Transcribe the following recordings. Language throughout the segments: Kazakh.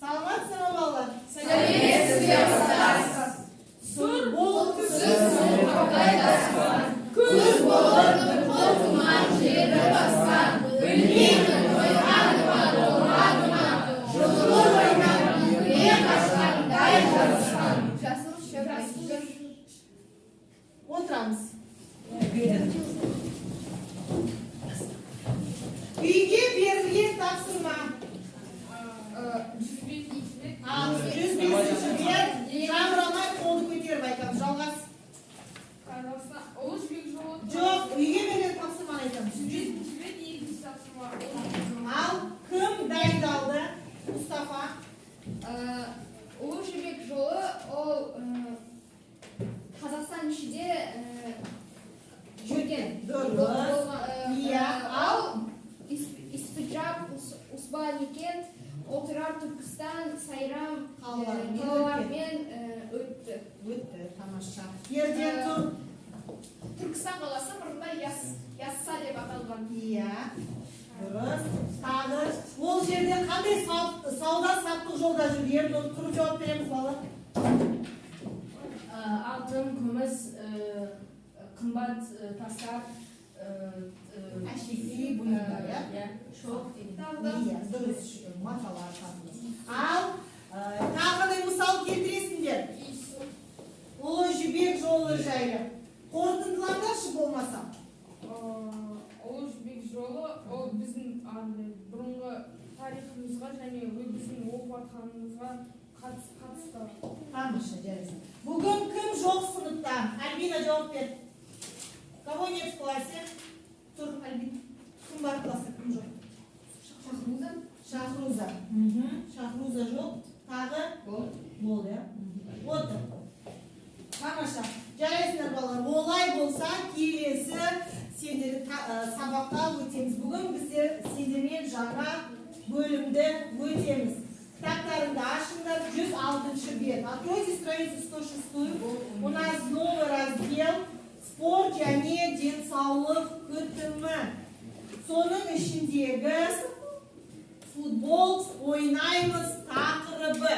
Саламатсызбы балалар? Сәлеметсізбе ұстаз. Сұр болып Күз болып нұрқыл тұман жерді басқан, білмеймін тойғаны ма, толғаны ма, жылы ойнап, үйге қашқан, дай жарысқан. Жасыл шөп. отырамыз. Үйге берілген тапсырма. 105-ші бет. Жамырамай қолды көтеріп айтамыз. Жалғас. Ұлы жібек жолы. Жоқ, үйге берілген тапсырманы айтамыз. 105-ші бет, 2-ші тапсырма. Ал кім дайындалды? Мұстафа. Ұлы жібек жолы ол Қазақстан ішінде жүрген. Дұрыс. Иә. Ал Испиджаб, Усбаникент, Отырар, Түркістан, Сайрам қалалармен өтті. Өтті, тамаша. Ерден тұр. Түркістан қаласы бұрында Ясса деп аталған. Иә. Дұрыс. Тағы. Ол жерде қандай сауда-саттық жолда жүр? Ерден тұрып жауап береміз бала. Алтын, күміс, қымбат тастар, әшекей, бұйымдар, иә? шоқ деген. Иә, дұрыс. Маталар сатылды. Ал тағыдай мысал келтіресіңдер. Ұлы жібек жолы жайлы. Қорытындылардаршы болмаса. Ұлы жібек жолы ол біздің бұрынғы тарихымызға және біздің оқып жатқанымызға қатысты. Тамаша, жарайсың. Бүгін кім жоқ сыныпта? Альбина жауап бер. Кого нет в классе? Тұр, Альбина. Кім бар класса, кім жоқ? Шахруза. Шахруза. Шахруза жоқ. Тағы? Бол, иә? Отыр. Тамаша. Жарайсыңдар балалар. Олай болса, келесі сендер сабаққа өтеміз. Бүгін біздер сендермен жаңа бөлімді өтеміз. Кітаптарыңды ашыңдар. 106-шы бет. Откройте страницу 106. У нас новый раздел «Спорт және денсаулық күтімі». Соның ішіндегі футбол ойнаймыз тақырыбы.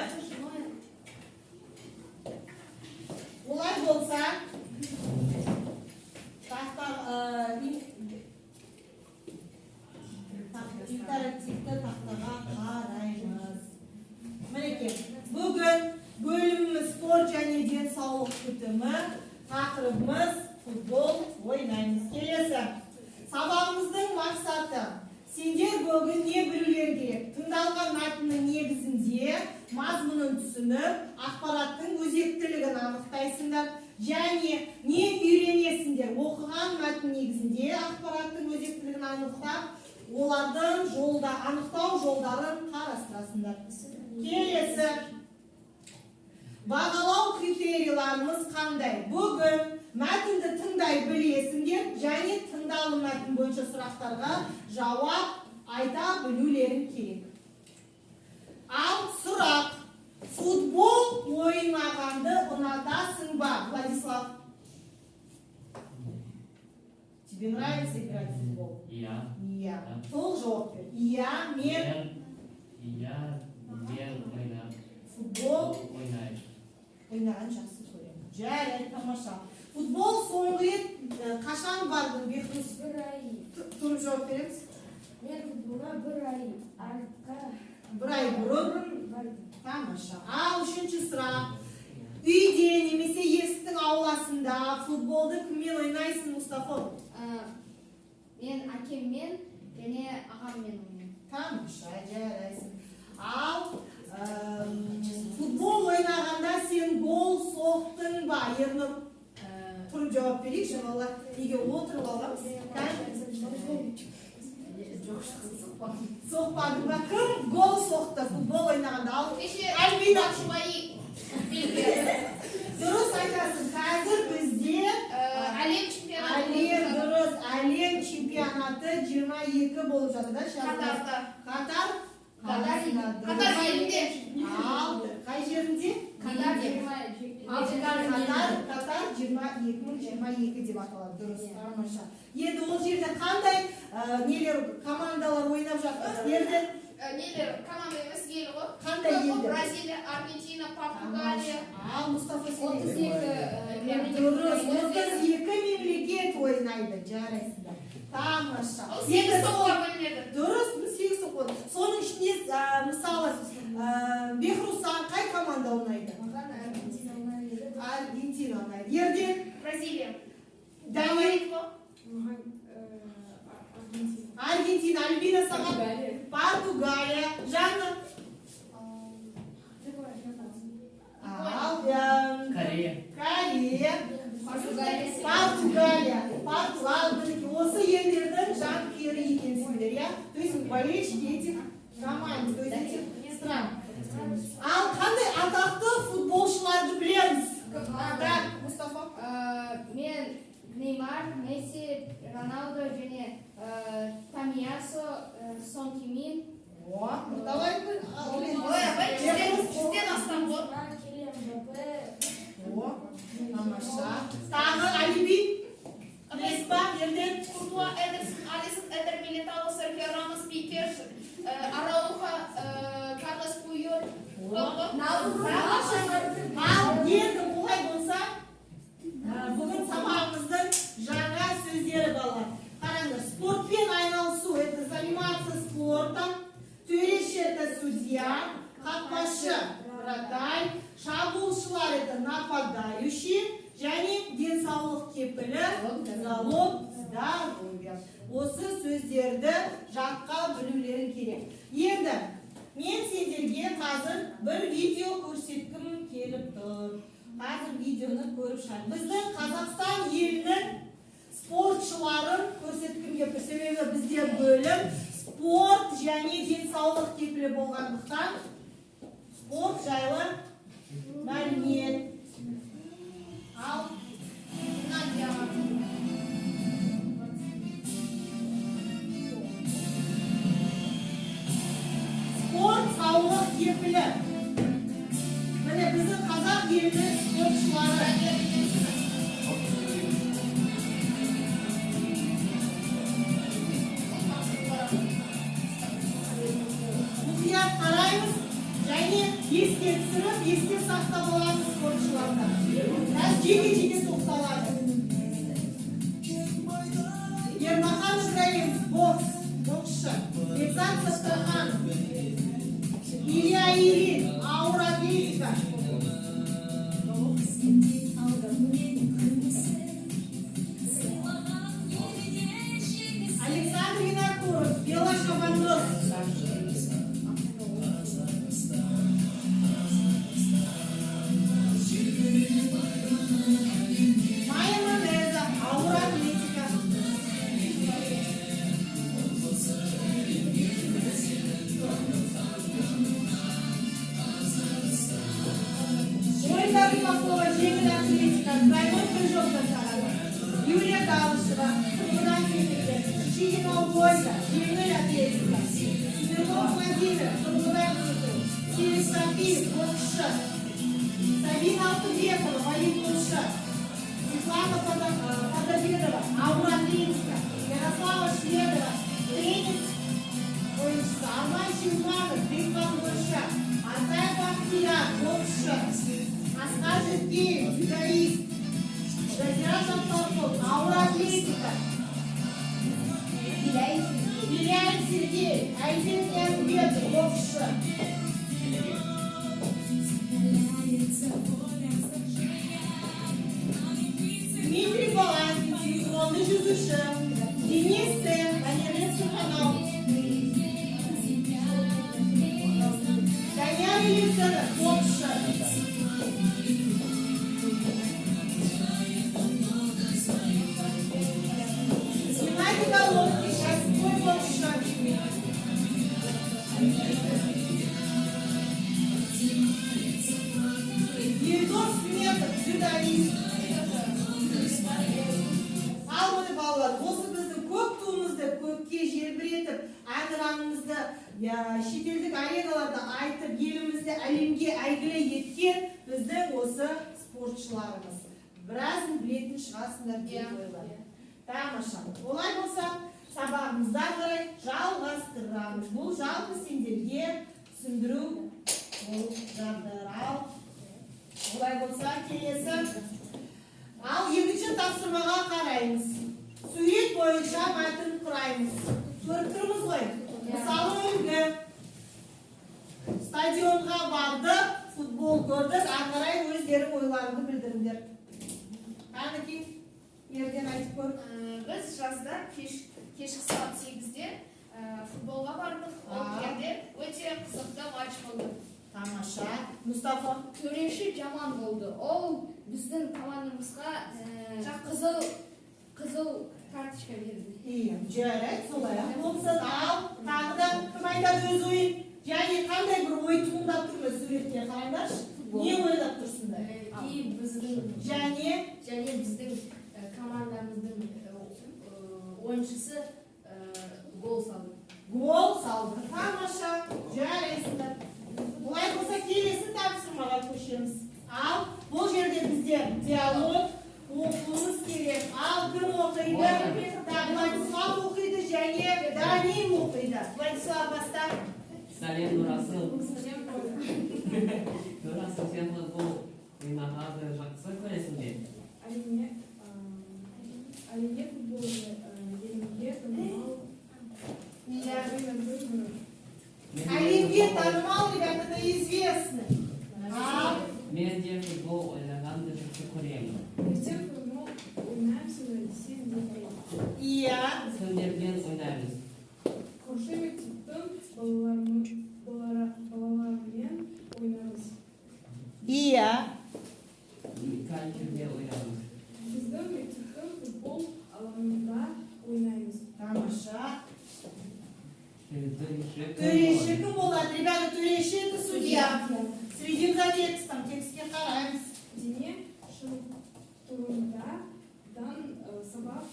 Олай болса, интерактивті тақтаға қараймыз. Мінеке, бүгін бөліміміз спорт және денсаулық күтімі, тақырыбымыз футбол ойнаймыз. Келесі, сабағымыздың мақсаты. Сендер бүгін не білулер керек? Тыңдалған мәтіннің негізінде мазмұнын түсініп, ақпараттың өзектілігін анықтайсыңдар. Және не үйренесіңдер? Оқыған мәтін негізінде ақпараттың өзектілігін анықтап, олардың анықтау жолдарын қарастырасыңдар. Келесі, бағалау критерийларымыз қандай? Бүгін мәтінді тыңдай білесіңдер және тыңдалым мәтін бойынша сұрақтарға жауап айта білулерің керек. Ал сұрақ, футбол ойнағанды ұнатасың ба, Владислав? Тебе нравится играть в футбол? Иә. Иә. Толық жауап бер. Иә, мен ойнаймын. футбол Ойнаймын. ойнаған жақсы көремін. Жарайды, тамаша. Футбол соңғы рет қашан бардың, Бехрус? Бір ай. Тұрып жауап береміз. Мен футболға бір ай бұрын бардым. Тамаша. Ал үшінші сұрақ. Үйде немесе есіктің ауласында футболды кіммен ойнайсың, Мұстафа? Мен әкеммен және ағаммен ойнаймын. Тамаша, жарайсың. Ал футбол ойнағанда сен гол соқтың ба, Ернұр? Тұрып жауап берейікші, балалар. Неге отырып аламыз? Соқпады ба? Кім гол соқты футбол ойнағанда? Альбина. Дұрыс айтасың. Қазір бізде Әлем чемпионаты. Әлем чемпионаты 22 болып жатыр да? Катар елінде. Ал, қай жерінде? Катар 2022 деп аталады. Дұрыс, тамаша. Енді ол жерде қандай командалар ойнап жатыр? нелер команда емес ел ғой. Қандай елдер? Бразилия, Аргентина, Португалия. Мұстафа 32 Дұрыс, 32 мемлекет ойнайды, жарайсыздар. Тамаша. Сегіз тоққа бөлінеді. Дұрыс, 8 тоққа. Соның ішінде мысалы Бехрусан қай команда ойнайды? Аргентина ойнайды. Ерден? Бразилия. Данияр? Аргентина, Альбина саған? Португалия. Жанна? Корея. Португалия. Португал, осы елдердің жанкүйері екенсіңдер, иә? То есть болельщики этих команд, то есть этих стран. Ал қандай атақты футболшыларды білеміз? Так, Мұстафа. Мен Неймар, Месси, Роналдо және Тамиасо, Сон Кимин. Давай. Жүзден астам ғой. Тамаша. Тағы Алиби. Меспа, Ерден. Куртуа, Эдерсон, Алисон, Эдер Милитао, Серхио Рамос, Пикер, Арауха, Карлос Пуйол. Ал енді олай болса, бүгін сабағымыздың жаңа сөздері балалар. Қараңдар, спортпен айналысу, это заниматься спортом, төреші это судья, қақпашы вратарь, шабуылшылар это нападающий, және денсаулық кепілі залог здоровья. Осы сөздерді жаққа білулерің керек. Енді мен сендерге қазір бір видео көрсеткім келіп тұр. Қазір видеоны көріп шығар. Біздің Қазақстан елінің спортшыларын көрсеткім келіп тұр. Себебі бізде бөлім спорт және денсаулық кепілі болғандықтан спорт жайлы мәлімет. Ал Надяға. Спорт саулық кепілі. Міне біздің қазақ елінің спортшылары. Мұқият қараймыз және еске түсіріп, еске сақтап аламыз спортшыларды. Жеке-жеке тоқталады. Ермахан Ибраим, боксшы. Бекзат Саттархан. Илья Ильин, ауыр атлетика. Александр Винокуров, велошабандоз. Майя Манеза, ауыр атлетика. Ольга Рыбакова, жеңіл атлетика, тройной прыжок жасаған. Юлия Галышева, қырғыдан секірген. Шигинова Ольга, жеңіл атлетика. Смирнов Владимир, қырғыдан секірген. Серік Сафиев, боксшы. Сабина Алтыбекова, волейболшы. Светлана Подобедова, ауыр атлетика. Ярослава Шведова, теннис ойыншысы. Арман Шимбанов, бейсболшы. Алтay Бахтияр, боксшы. Асқар Жиркеев, дзюдоист. Жазира Жапсарков, ауыр атлетика. Беляев Сергей, Айзек Ниязбеков, боксшы. Дмитрий Баланкин, синхронный жүзуші. Денис Тен, Анелия Суханов. Данияр Елисенов, боксшы. Геннадий Головкин, кәсіпқой боксшы. Елдос Сметов, дзюдоист. Ал міне балалар, осы біздің көк туымызды көкке желбіретіп, әнұранымызды шетелдік ареналарда айтып, елімізді әлемге әйгілі еткен біздің осы спортшыларымыз. Біразын білетін шығасыңдар деп ойлаймын. Тамаша. Олай болса, сабағымызда қарай жалғастырамыз. Бұл жалпы сендерге түсіндіру болып жатыр. Ал олай болса келесі. Ал екінші тапсырмаға қараймыз. Сурет бойынша мәтін құраймыз. Көріп тұрмыз ғой. Мысалы үлгі. Стадионға бардық, футбол көрдік, аңғарай өздерің ойларыңды білдіріңдер. Қанекей, ерден айтып көр. Біз жазда кешкі сағат 8-де футболға бардық. Ол жерде өте қызықты матч болды. Тамаша. Мұстафа. Төреші жаман болды. Ол біздің командамызға қызыл карточка берді. Иә, жарайды, солай болсын. Ал, тағы да кім айтады өз ойын? Және қандай бір ой туындап тұр суретке қараңдаршы. Не ойлап тұрсыңдар? Және біздің командамыздың ойыншысы гол салды. Гол салды. Тамаша. Жарайсыңдар. Бұлай болса келесі тапсырмаға көшеміз. Ал, бұл жерде бізде диалог оқуымыз керек. Ал, кім оқиды? Владислав оқиды және Данил оқиды. Владислав, баста. Сәлем, Нұрасыл. Нұрасыл, сен футбол ойнағанды жақсы көресің бе? Әрине футбол елімге танымал. Әлемге танымал, ребята, это известно. Мен де футбол ойнағанды жақсы көремін. Ертең футбол ойнаймыз, сен де. Иә. Сендермен ойнаймыз. Көрші мектептің балаларымен ойнаймыз. Иә. Қай жерде ойнаймыз? Біздің мектептің футбол алаңында ойнаймыз. Тамаша. Төреші Төреші кім болады? Ребята, төреші это судья. Следим за текстом, текстке қараймыз. Дене шынықтырудан сабақ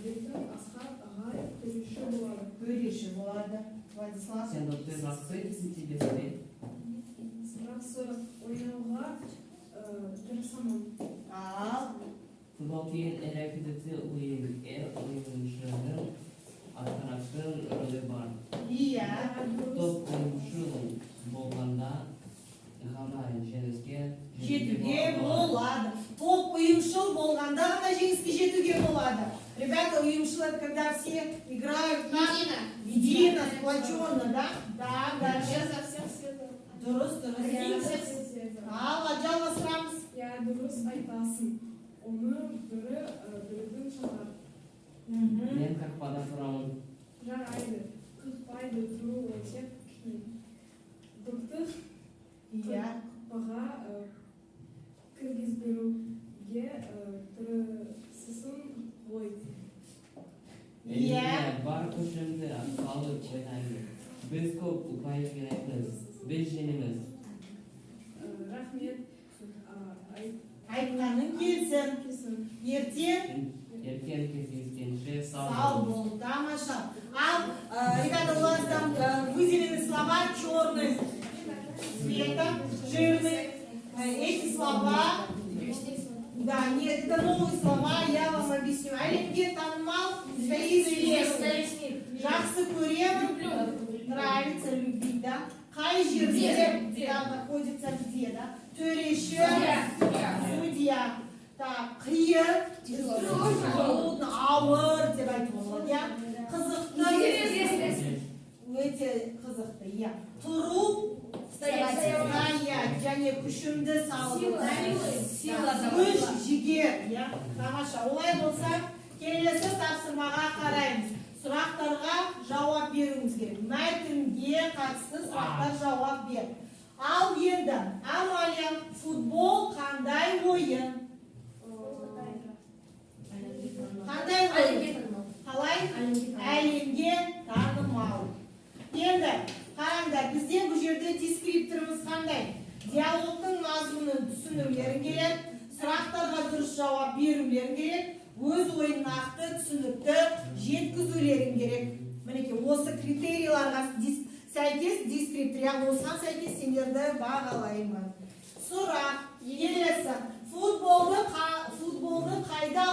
берген Асхат ағай төреші болады. Төреші болады. Владислав. Сен допты жақсы есептейсің бе? Жақсы ойнауға тырысамын. Ал. Футбол кейін әрекетті ойыншының атқаратын рөлі бар. Иә. Топ ойыншы болғанда ғана жеңіске Жетуге болады. Топ ұйымшыл болғанда ғана жеңіске жетуге болады. Ребята, уймшил это когда все играют на едино, сплоченно, да? Да, дальше. Я за всех светов. Дұрыс. Ал, жалғастырамыз. Я дұрыс айтасың. Оны бірдің шығар. Мен қақпада тұрамын. Жарайды. Қақпайды тұру өте қиын. Доктор Иә. қақпаға кіргізбеуге тырыссын ғой. Иә. Бар күшімді салып ойнаймын. Біз көп ұпай жинаймыз. Біз жеңеміз. Рахмет. Айтқаның келсін. Ертең Ертең кездескенше сау бол. Тамаша. Ал, ребята, у вас там выделены слова черным цветом, жирным. Эти слова, да, нет, это новые слова, я вам объясню. Әлемге танымал, известный. Жақсы көремін, нравится, любить, да? Қай жерде находится где, да? Төреші, судья. Так, қиын, трудно, ауыр деп айтуға болады, иә? Қызықты, өте қызықты, иә. Тұру, стоять, және күшімді салып, күш, жігер, иә? Тамаша, олай болса, келесі тапсырмаға қараймыз. Сұрақтарға жауап беруіміз керек. Мәтінге қатысты сұрақтар жауап бер. Ал енді, Амалия, футбол қандай ойын? Қандай ойын? Қалай? Әлемге танымал. Енді, қараңдар, бізде бұл жерде дескрипторымыз қандай? Диалогтың мазмұнын түсінулерің керек, сұрақтарға дұрыс жауап берулерің керек, өз ойын нақты, түсінікті жеткізулерің керек. Мінекей, осы критерияларға сәйкес дескриптор, осыған сәйкес сендерді бағалаймын. Сұрақ, келесі, футболды қайда